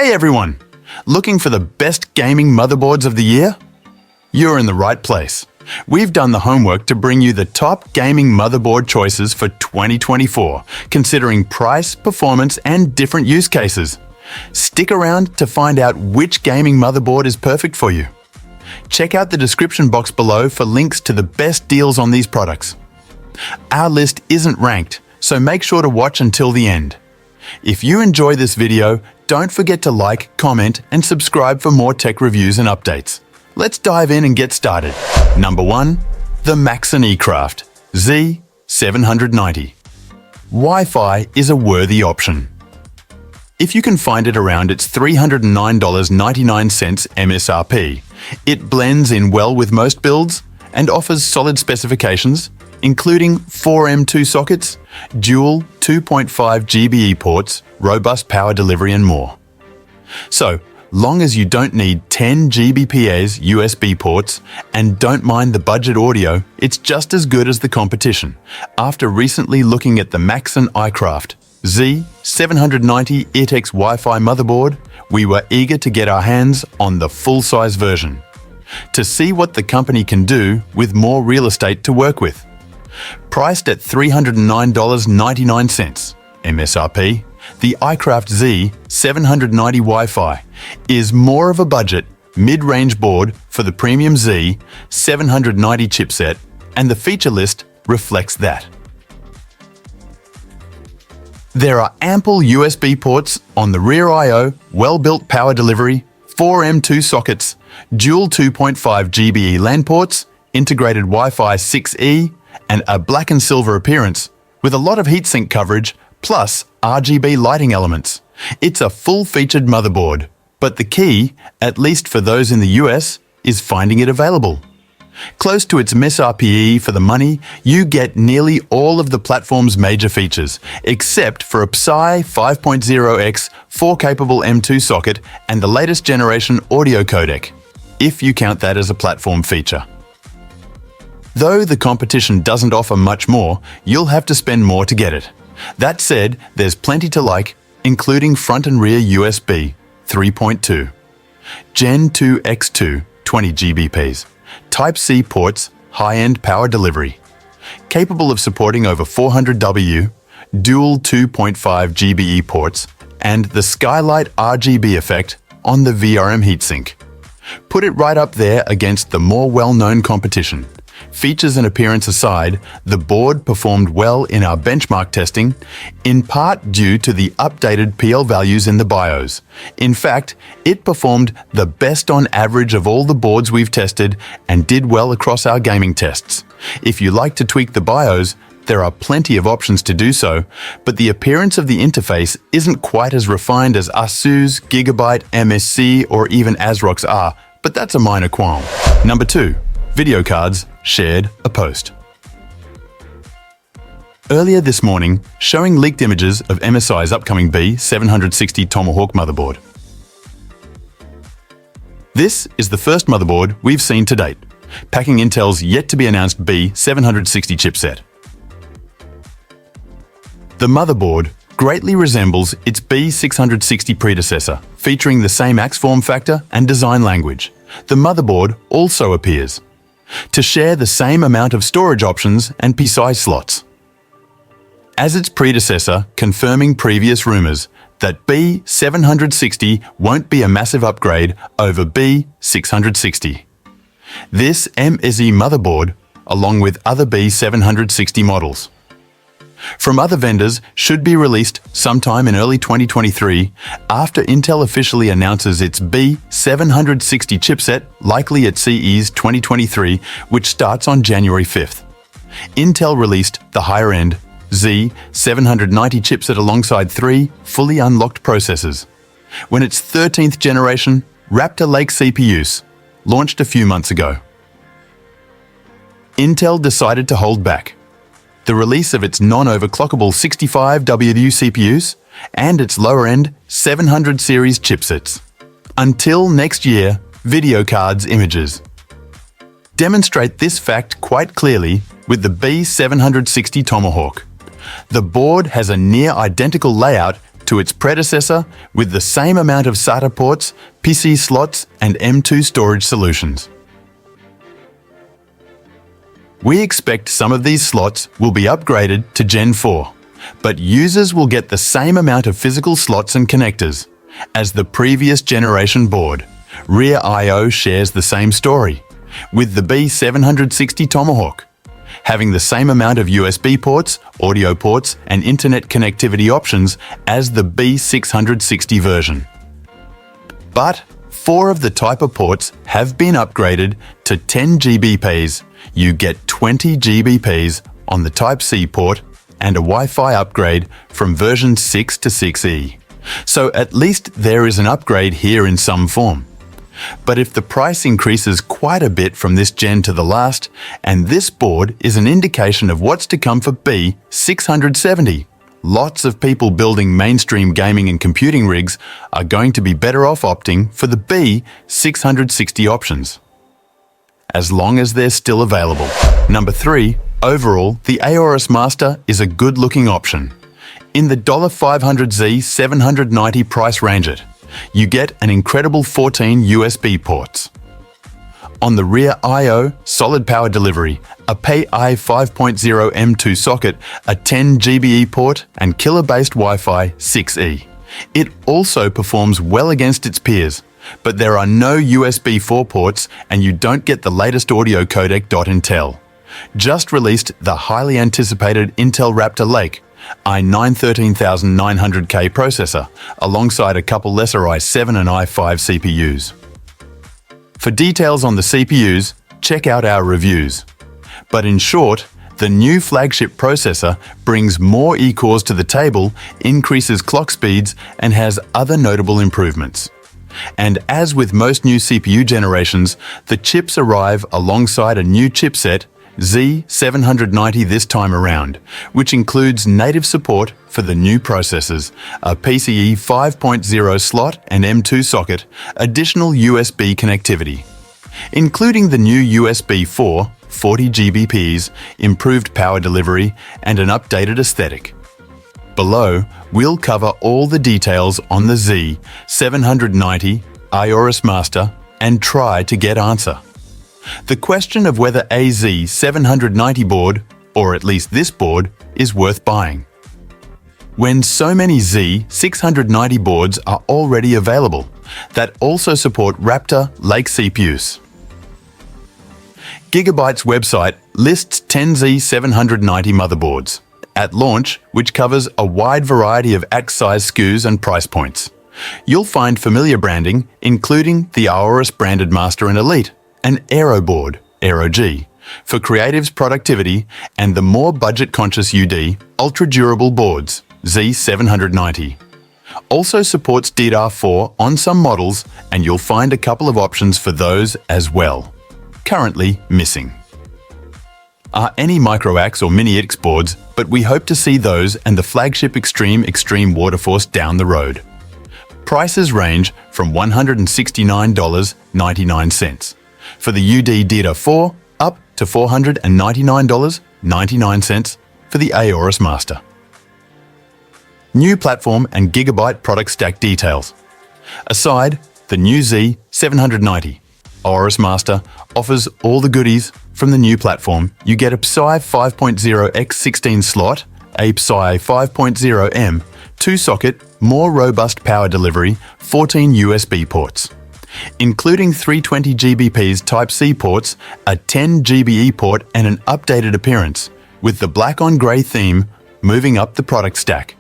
Hey everyone! Looking for the best gaming motherboards of the year? You're in the right place. We've done the homework to bring you the top gaming motherboard choices for 2024, considering price, performance, and different use cases. Stick around to find out which gaming motherboard is perfect for you. Check out the description box below for links to the best deals on these products. Our list isn't ranked, so make sure to watch until the end. If you enjoy this video, don't forget to like, comment, and subscribe for more tech reviews and updates. Let's dive in and get started. Number 1. The Maxon eCraft Z790. Wi-Fi is a worthy option. If you can find it around its $309.99 MSRP, it blends in well with most builds and offers solid specifications, including 4 M2 sockets, dual 2.5 GBE ports, robust power delivery and more. So, long as you don't need 10 Gbps USB ports and don't mind the budget audio, it's just as good as the competition. After recently looking at the Maxon iCraft Z790 ITX Wi-Fi motherboard, we were eager to get our hands on the full-size version to see what the company can do with more real estate to work with. Priced at $309.99 MSRP, the iCraft Z790 Wi-Fi is more of a budget, mid-range board for the premium Z790 chipset, and the feature list reflects that. There are ample USB ports on the rear I/O, well-built power delivery, 4 M2 sockets, dual 2.5 GBE LAN ports, integrated Wi-Fi 6E, and a black and silver appearance, with a lot of heatsink coverage, plus RGB lighting elements. It's a full-featured motherboard, but the key, at least for those in the US, is finding it available. Close to its MSRP for the money, you get nearly all of the platform's major features, except for a PSI 5.0x 4-capable M2 socket and the latest generation audio codec, if you count that as a platform feature. Though the competition doesn't offer much more, you'll have to spend more to get it. That said, there's plenty to like, including front and rear USB 3.2, Gen 2 X2 20 Gbps, Type-C ports, high-end power delivery, capable of supporting over 400W, dual 2.5 GBE ports, and the Skylight RGB effect on the VRM heatsink. Put it right up there against the more well-known competition. Features and appearance aside, the board performed well in our benchmark testing, in part due to the updated PL values in the BIOS. In fact, it performed the best on average of all the boards we've tested and did well across our gaming tests. If you like to tweak the BIOS, there are plenty of options to do so, but the appearance of the interface isn't quite as refined as ASUS, Gigabyte, MSC, or even ASRock's are, but that's a minor qualm. Number 2. Video cards shared a post. Earlier this morning, showing leaked images of MSI's upcoming B760 Tomahawk motherboard. This is the first motherboard we've seen to date, packing Intel's yet-to-be-announced B760 chipset. The motherboard greatly resembles its B660 predecessor, featuring the same AX form factor and design language. The motherboard also appears to share the same amount of storage options and PCI slots as its predecessor, confirming previous rumors that B760 won't be a massive upgrade over B660. This MSI motherboard, along with other B760 models from other vendors, should be released sometime in early 2023 after Intel officially announces its B760 chipset, likely at CES 2023, which starts on January 5th. Intel released the higher-end Z790 chipset alongside 3 fully unlocked processors when its 13th generation Raptor Lake CPUs launched a few months ago. Intel decided to hold back the release of its non-overclockable 65W CPUs and its lower-end 700 series chipsets until next year. Video cards images demonstrate this fact quite clearly with the B760 Tomahawk. The board has a near-identical layout to its predecessor with the same amount of SATA ports, PC slots, and M2 storage solutions. We expect some of these slots will be upgraded to Gen 4, but users will get the same amount of physical slots and connectors as the previous generation board. Rear I/O shares the same story, with the B760 Tomahawk having the same amount of USB ports, audio ports, and internet connectivity options as the B660 version. But 4 of the type of ports have been upgraded to 10 GBPs. You get 20 GBPs on the Type-C port and a Wi-Fi upgrade from version 6 to 6E. So at least there is an upgrade here in some form. But if the price increases quite a bit from this gen to the last, and this board is an indication of what's to come for B670, lots of people building mainstream gaming and computing rigs are going to be better off opting for the B660 options, as long as they're still available. Number 3, overall, the Aorus Master is a good-looking option. In the $500Z 790 price range you get an incredible 14 USB ports. On the rear I/O, solid power delivery, a PAI 5.0 M2 socket, a 10 GBE port, and killer-based Wi-Fi 6E. It also performs well against its peers, but there are no USB 4 ports and you don't get the latest audio codec. Intel just released the highly anticipated Intel Raptor Lake i9 13900K processor, alongside a couple lesser i7 and i5 CPUs. For details on the CPUs, check out our reviews. But in short, the new flagship processor brings more E-cores to the table, increases clock speeds, and has other notable improvements. And as with most new CPU generations, the chips arrive alongside a new chipset, Z790 this time around, which includes native support for the new processors, a PCIe 5.0 slot and M2 socket, additional USB connectivity, including the new USB 4, 40 GBPs, improved power delivery, and an updated aesthetic. Below, we'll cover all the details on the Z790 Aorus Master and try to get answer. The question of whether a Z790 board, or at least this board, is worth buying, when so many Z690 boards are already available that also support Raptor Lake CPUs. Gigabyte's website lists 10 Z790 motherboards at launch, which covers a wide variety of axe-size SKUs and price points. You'll find familiar branding, including the Aorus branded Master and Elite, an Aero board, Aero G, for creatives productivity, and the more budget-conscious UD, ultra-durable boards, Z790. Also supports DDR4 on some models, and you'll find a couple of options for those as well. Currently missing are any micro-axe or mini-IX boards, but we hope to see those and the flagship Extreme Waterforce down the road. Prices range from $169.99 for the UD DDR4 up to $499.99 for the Aorus Master. New platform and Gigabyte product stack details. Aside, the new Z790 Aorus Master offers all the goodies from the new platform. You get a PSI 5.0 x16 slot, a PSI 5.0M, 2-socket, more robust power delivery, 14 USB ports, including 320 GBP's Type-C ports, a 10 GBE port, and an updated appearance, with the black on grey theme moving up the product stack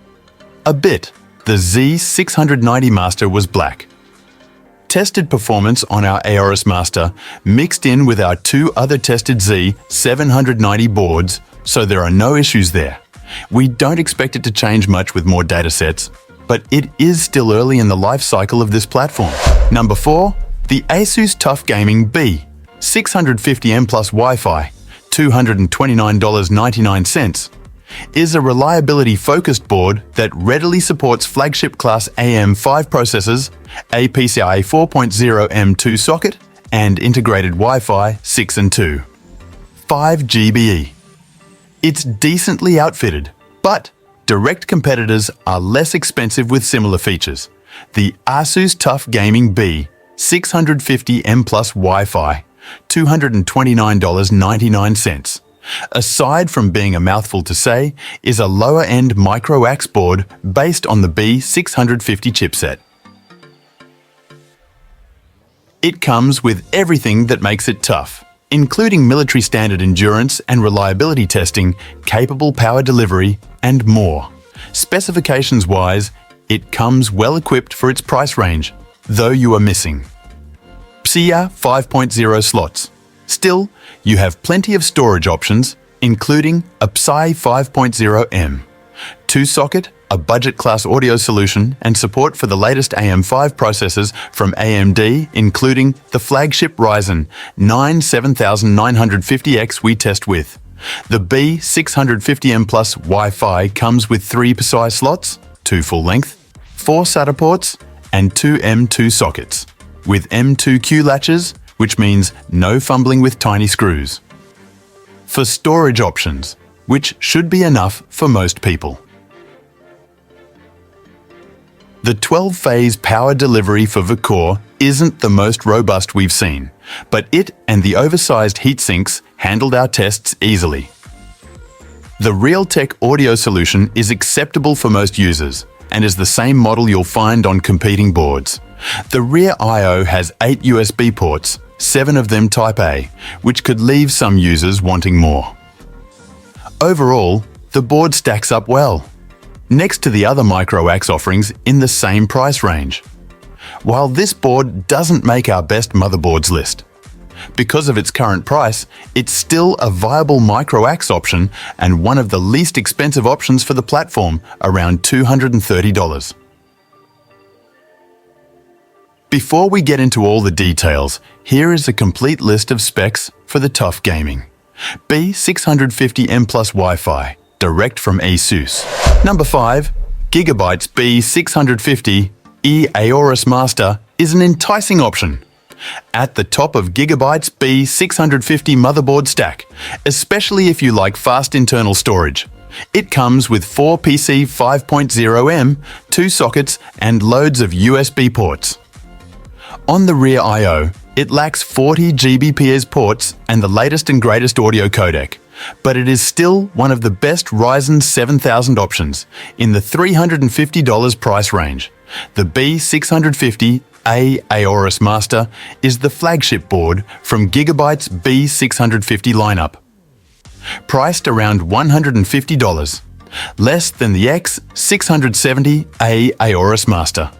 a bit. The Z690 Master was black. Tested performance on our Aorus Master mixed in with our 2 other tested Z790 boards, so there are no issues there. We don't expect it to change much with more datasets, but it is still early in the life cycle of this platform. Number 4, the Asus TUF Gaming B650M Plus Wi-Fi, $229.99, is a reliability-focused board that readily supports flagship-class AM5 processors, a PCIe 4.0 M2 socket, and integrated Wi-Fi 6 and 2. 5 GBE. It's decently outfitted, but Direct competitors are less expensive with similar features. The Asus TUF Gaming B650M Plus Wi-Fi, $229.99. Aside from being a mouthful to say, is a lower-end micro-ax board based on the B650 chipset. It comes with everything that makes it tough, including military standard endurance and reliability testing, capable power delivery, and more. Specifications-wise, it comes well equipped for its price range, though you are missing PCIe 5.0 slots. Still, you have plenty of storage options, including a PCIe 5.0M, 2-socket, a budget-class audio solution, and support for the latest AM5 processors from AMD, including the flagship Ryzen 9 7950X we test with. The B650M Plus Wi-Fi comes with 3 PCIe slots, 2 full-length, 4 SATA ports, and 2 M2 sockets, with M2Q latches, which means no fumbling with tiny screws. For storage options, which should be enough for most people. The 12-phase power delivery for the core isn't the most robust we've seen, but it and the oversized heatsinks handled our tests easily. The Realtek audio solution is acceptable for most users and is the same model you'll find on competing boards. The rear I/O has 8 USB ports, 7 of them Type A, which could leave some users wanting more. Overall, the board stacks up well, next to the other micro-ax offerings in the same price range. While this board doesn't make our best motherboards list, because of its current price, it's still a viable micro-ax option and one of the least expensive options for the platform, around $230. Before we get into all the details, here is a complete list of specs for the TUF Gaming. B650M Plus Wi-Fi, direct from Asus. Number 5. Gigabyte's B650 Aorus Master is an enticing option. At the top of Gigabyte's B650 motherboard stack, especially if you like fast internal storage. It comes with 4 PCIe 5.0M, 2 sockets, and loads of USB ports. On the rear I/O, it lacks 40 Gbps ports and the latest and greatest audio codec, but it is still one of the best Ryzen 7000 options in the $350 price range. The B650 Aorus Master is the flagship board from Gigabyte's B650 lineup. Priced around $150, less than the X670 Aorus Master.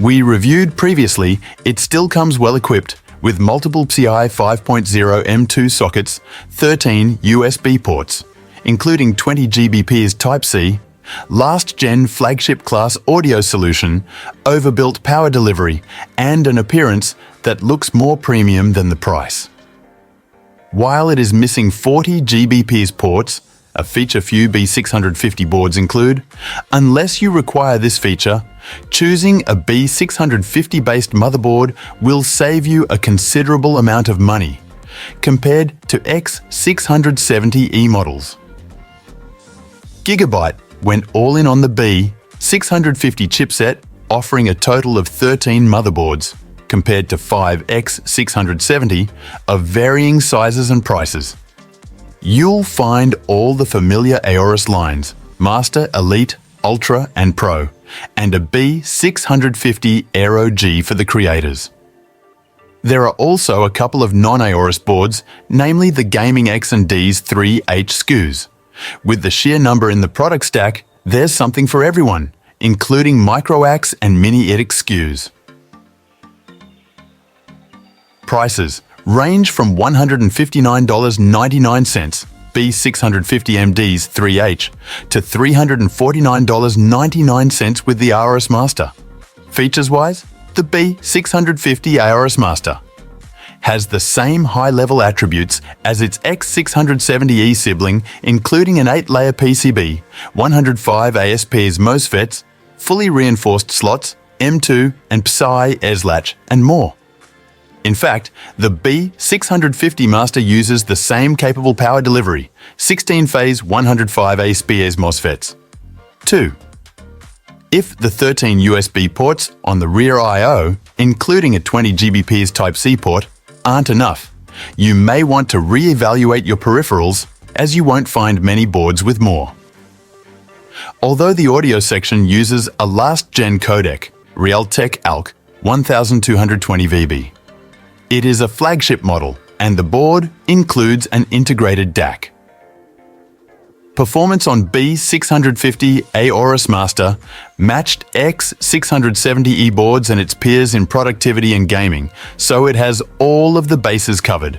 We reviewed previously, it still comes well equipped with multiple PCIe 5.0 M2 sockets, 13 USB ports, including 20 Gbps Type-C, last-gen flagship-class audio solution, overbuilt power delivery, and an appearance that looks more premium than the price. While it is missing 40 Gbps ports, a feature few B650 boards include, unless you require this feature, choosing a B650-based motherboard will save you a considerable amount of money, compared to X670E models. Gigabyte went all in on the B650 chipset, offering a total of 13 motherboards, compared to 5 X670 of varying sizes and prices. You'll find all the familiar Aorus lines, Master, Elite, Ultra, and Pro, and a B650 Aero G for the creators. There are also a couple of non-Aorus boards, namely the Gaming X and D's 3H SKUs. With the sheer number in the product stack, there's something for everyone, including micro-ax and mini-ITX SKUs. Prices range from $159.99 B650MD's 3H to $349.99 with the Aorus Master. Features-wise, the B650 Aorus Master has the same high-level attributes as its X670E sibling, including an 8-layer PCB, 105 ASPs MOSFETs, fully reinforced slots, M2 and PCIe ES latch, and more. In fact, the B650 Master uses the same capable power delivery, 16-phase 105A SPIEs MOSFETs. 2. If the 13 USB ports on the rear I/O, including a 20 Gbps Type-C port, aren't enough, you may want to re-evaluate your peripherals, as you won't find many boards with more. Although the audio section uses a last-gen codec, Realtek ALC 1220 VB. It is a flagship model, and the board includes an integrated DAC. Performance on B650 Aorus Master matched X670E boards and its peers in productivity and gaming, so it has all of the bases covered.